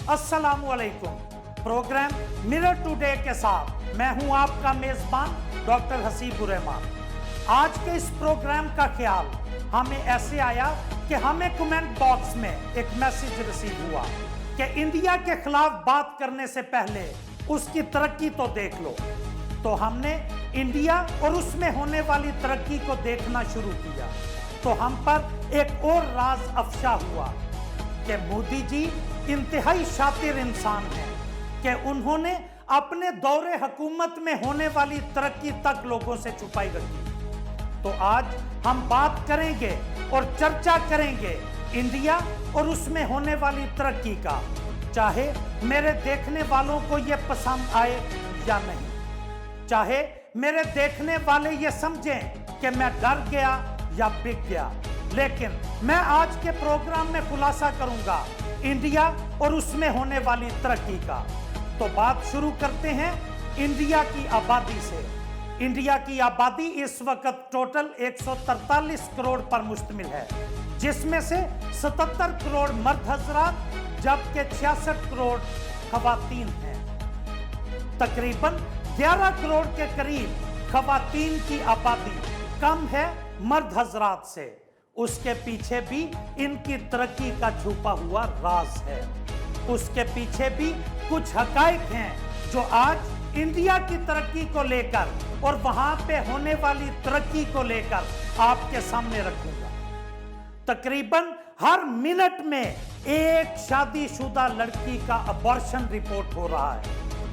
अस्सलामुअलैकुम। Programme mirror today के साथ मैं हूं आपका मेजबान डॉक्टर हसीबुर रहमान। आज के इस प्रोग्राम का ख्याल हमें ऐसे आया कि हमें कमेंट बॉक्स में एक मैसेज रिसीव हुआ कि इंडिया के खिलाफ बात करने से पहले उसकी तरक्की तो देख लो। तो हमने इंडिया और उसमें होने वाली तरक्की को देखना शुरू किया तो हम पर एक और राज अफशा हुआ कि मोदी जी इंतहाई शातिर इंसान हैं कि उन्होंने अपने दौरे हुकूमत में होने वाली तरक्की तक लोगों से छुपाई रखी। तो आज हम बात करेंगे और चर्चा करेंगे इंडिया और उसमें होने वाली तरक्की का, चाहे मेरे देखने वालों को यह पसंद आए या नहीं, चाहे मेरे देखने वाले ये समझें कि मैं डर गया या बिक गया, लेकिन मैं आज के प्रोग्राम में खुलासा करूंगा इंडिया और उसमें होने वाली तरक्की का। तो बात शुरू करते हैं इंडिया की आबादी से। इंडिया की आबादी इस वक्त टोटल 143 करोड़ पर मुश्तमिल है, जिसमें से 77 करोड़ मर्द हजरात जबकि 66 करोड़ खवातीन हैं। तकरीबन 11 करोड़ के करीब खवातीन की आबादी कम है मर्द हजरात से। उसके पीछे भी इनकी तरक्की का छुपा हुआ राज है। उसके पीछे भी कुछ हकाइक हैं जो आज इंडिया की तरक्की को लेकर और वहां पे होने वाली तरक्की को लेकर आपके सामने रखूंगा। तकरीबन हर मिनट में एक शादीशुदा लड़की का अबॉर्शन रिपोर्ट हो रहा है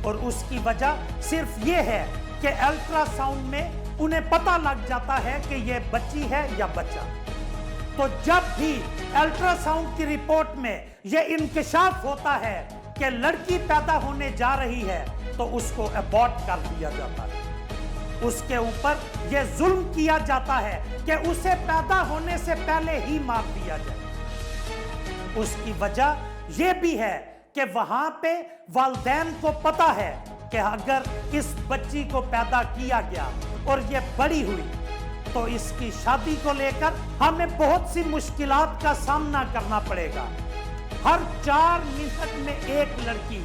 और उसकी वजह सिर्फ ये है कि अल्ट्रासाउंड में उन्हें पता लग जाता है कि ये बच्ची है या बच्चा। तो जब भी अल्ट्रासाउंड की रिपोर्ट में यह इंकशाफ होता है कि लड़की पैदा होने जा रही है तो उसको अबॉर्ट कर दिया जाता है। उसके ऊपर यह जुल्म किया जाता है कि उसे पैदा होने से पहले ही मार दिया जाए। उसकी वजह यह भी है कि वहां पे वालिदैन को पता है कि अगर इस बच्ची को पैदा किया गया और यह बड़ी हुई तो इसकी शादी को लेकर हमें बहुत सी मुश्किलात का सामना करना पड़ेगा। हर 4 मिनट में एक लड़की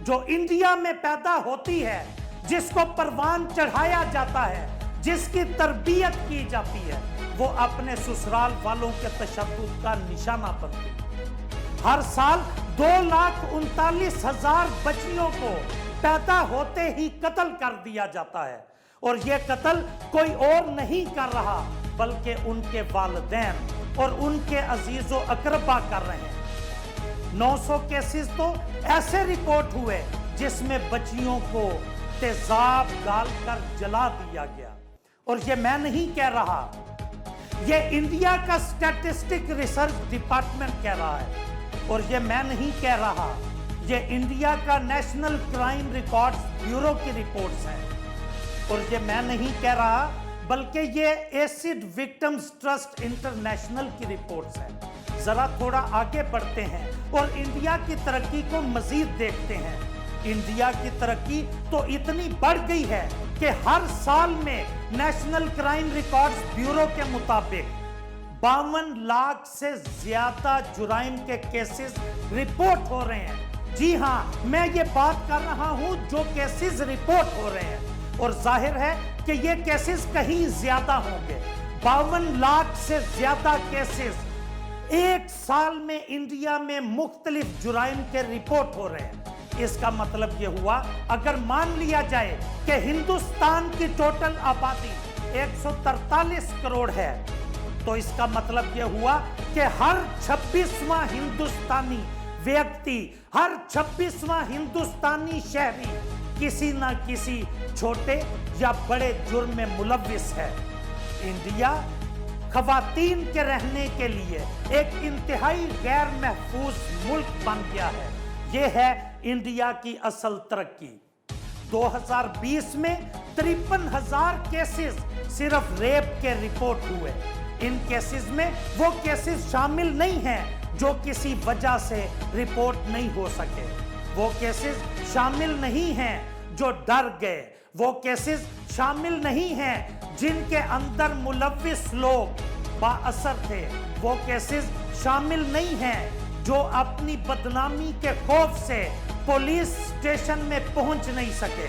जो इंडिया में पैदा होती है, जिसको परवान चढ़ाया जाता है, जिसकी तरबियत की जाती है, वो अपने ससुराल वालों के तशद्दुद का निशाना बनती है। हर साल 2,39,000 बच्चियों को पैदा होते ही कत्ल कर दिया जाता है और यह कत्ल कोई और नहीं कर रहा बल्कि उनके वालिदैन और उनके अजीजो अकरबा कर रहे हैं। 900 केसेस तो ऐसे रिपोर्ट हुए जिसमें बच्चियों को तेजाब डालकर जला दिया गया। और यह मैं नहीं कह रहा, यह इंडिया का स्टैटिस्टिक रिसर्च डिपार्टमेंट कह रहा है। और यह मैं नहीं कह रहा, यह इंडिया का नेशनल क्राइम रिकॉर्ड्स ब्यूरो की रिपोर्ट्स हैं। और ये मैं नहीं कह रहा बल्कि ये एसिड विक्टिम्स ट्रस्ट इंटरनेशनल की रिपोर्ट्स हैं। जरा थोड़ा आगे बढ़ते हैं और इंडिया की तरक्की को मजीद देखते हैं। इंडिया की तरक्की तो इतनी बढ़ गई है कि हर साल में नेशनल क्राइम रिकॉर्ड्स ब्यूरो के मुताबिक 52 लाख से ज्यादा जुराइम के केसेस रिपोर्ट हो रहे हैं। जी हां, मैं ये बात कर रहा हूं जो केसेस रिपोर्ट हो रहे हैं और जाहिर है कि ये केसेस कहीं ज्यादा होंगे। 52 लाख से ज्यादा केसेस एक साल में इंडिया में मुख्तलिफ जुराइम के रिपोर्ट हो रहे हैं। इसका मतलब यह हुआ, अगर मान लिया जाए कि हिंदुस्तान की टोटल आबादी 143 करोड़ है तो इसका मतलब यह हुआ कि हर 26वां हिंदुस्तानी व्यक्ति, हर 26वां हिंदुस्तानी शहरी किसी ना किसी छोटे या बड़े जुर्म में मुलव्विस है। इंडिया खवातीन के रहने के लिए एक इंतहाई गैर महफूज मुल्क बन गया है। यह है इंडिया की असल तरक्की। 2020 में 53,000 केसेस सिर्फ रेप के रिपोर्ट हुए। इन केसेस में वो केसेस शामिल नहीं हैं जो किसी वजह से रिपोर्ट नहीं हो सके। वो केसेस शामिल नहीं हैं जो डर गए। वो केसेस शामिल नहीं हैं जिनके अंदर मुलव्विस लोग बाअसर थे। वो केसेस शामिल नहीं हैं जो अपनी बदनामी के खौफ से पुलिस स्टेशन में पहुंच नहीं सके।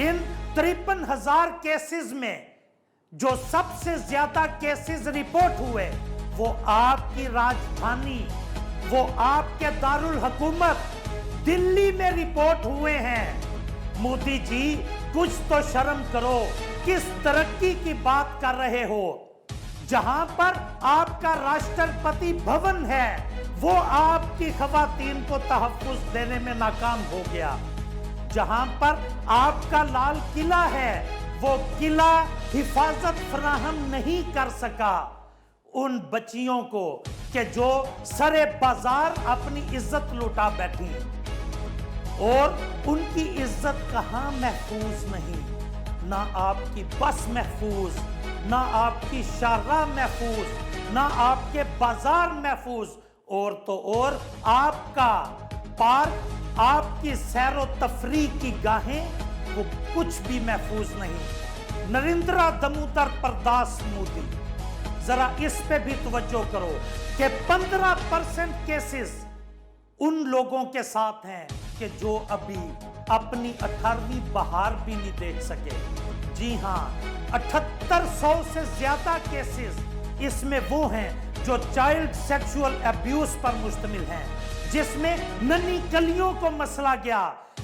इन 53,000 केसेस में जो सबसे ज्यादा केसेस रिपोर्ट हुए वो आपकी राजधानी, वो आपके दारुल हुकूमत दिल्ली में रिपोर्ट हुए हैं। मोदी जी कुछ तो शर्म करो, किस तरक्की की बात कर रहे हो? जहां पर आपका राष्ट्रपति भवन है वो आपकी खवातीन को तहफ्फुज देने में नाकाम हो गया। जहां पर आपका लाल किला है वो किला हिफाजत फराहम नहीं कर सका उन बच्चियों को कि जो सरे बाजार अपनी इज्जत लुटा बैठी, और उनकी इज्जत कहां महफूज नहीं। ना आपकी बस महफूज, ना आपकी शाहराह महफूज, ना आपके बाजार महफूज, और तो और आपका पार्क, आपकी सैरो तफरीह की गाहें, वो कुछ भी महफूज नहीं। नरेंद्र दामोदर प्रदास मोदी, जरा इस पे भी तवज्जो करो कि 15% केसेस उन लोगों के साथ हैं कि जो अभी अपनी 18वीं बहार भी नहीं देख सके। जी हां, 7800 से ज्यादा केसेस इसमें वो हैं जो चाइल्ड सेक्सुअल अब्यूज पर मुश्तमिल हैं, जिसमें नन्ही कलियों को मसला गया,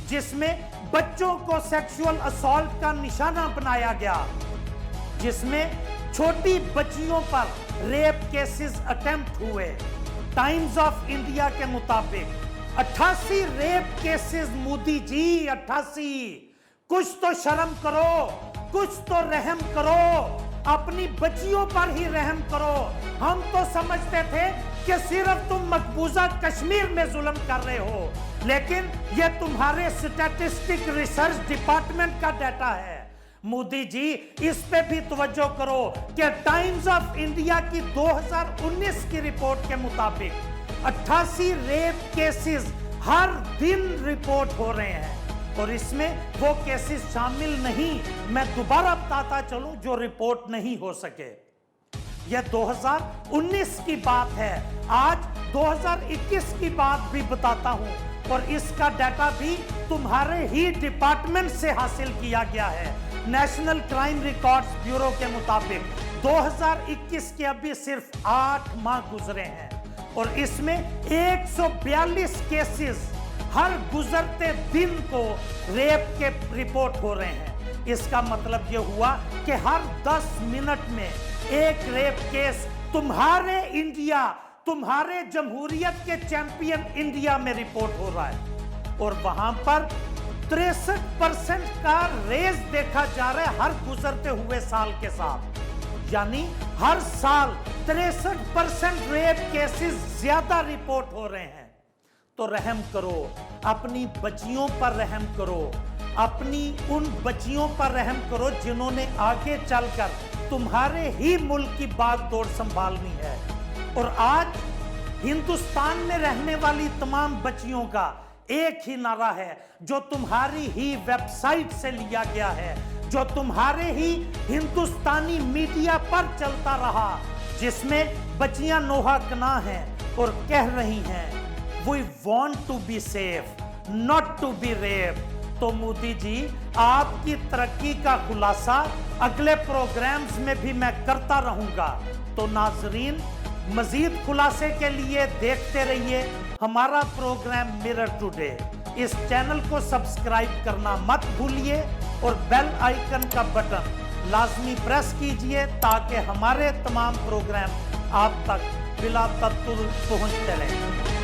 जिसमें बच्चों को सेक्सुअल असॉल्ट का निशाना बनाया गया, जिसमें छोटी बच्चियों पर रेप केसेस अटेम्प्ट हुए। टाइम्स ऑफ इंडिया के मुताबिक 88 रेप केसेस। मोदी जी 88। कुछ तो शर्म करो, कुछ तो रहम करो, अपनी बच्चियों पर ही रहम करो। हम तो समझते थे कि सिर्फ तुम मकबूजा कश्मीर में जुल्म कर रहे हो, लेकिन यह तुम्हारे स्टैटिस्टिक रिसर्च डिपार्टमेंट का डाटा है। मोदी जी इस पे भी तवज्जो करो कि टाइम्स ऑफ इंडिया की 2019 की रिपोर्ट के मुताबिक 88 रेप केसेस हर दिन रिपोर्ट हो रहे हैं, और इसमें वो केसेस शामिल नहीं, मैं दोबारा बताता चलूं, जो रिपोर्ट नहीं हो सके। यह 2019 की बात है। आज 2021 की बात भी बताता हूं, और इसका डाटा भी तुम्हारे ही डिपार्टमेंट से हासिल किया गया है। नेशनल क्राइम रिकॉर्ड्स ब्यूरो के मुताबिक 2021 के अभी सिर्फ 8 माह गुजरे हैं, और इसमें 142 केसेस हर गुजरते दिन को रेप के रिपोर्ट हो रहे हैं। इसका मतलब यह हुआ कि हर 10 मिनट में एक रेप केस तुम्हारे इंडिया, तुम्हारे जमहूरियत के चैंपियन इंडिया में रिपोर्ट हो रहा है, और वहां पर 63% का रेस देखा जा रहा है हर गुजरते हुए साल के साथ। यानी हर साल 63% रेप केसेस ज्यादा रिपोर्ट हो रहे हैं। तो रहम करो, अपनी बच्चियों पर रहम करो, अपनी उन बच्चियों पर रहम करो जिन्होंने आगे चलकर तुम्हारे ही मुल्क की बागडोर संभालनी है। और आज हिंदुस्तान में रहने वाली तमाम बच्चियों का एक ही नारा है, जो तुम्हारी ही वेबसाइट से लिया गया है, जो तुम्हारे ही हिंदुस्तानी मीडिया पर चलता रहा, जिसमें बच्चियां नोहा कना हैं और कह रही हैं We want to be safe, not to be raped। तो मोदी जी आपकी तरक्की का खुलासा अगले प्रोग्राम्स में भी मैं करता रहूंगा। तो नाजरीन, मजीद खुलासे के लिए देखते रहिए हमारा प्रोग्राम मिरर टुडे। इस चैनल को सब्सक्राइब करना मत भूलिए, और बेल आइकन का बटन लाजमी प्रेस कीजिए ताकि हमारे तमाम प्रोग्राम आप तक बिला तत्तुल पहुंचते रहें।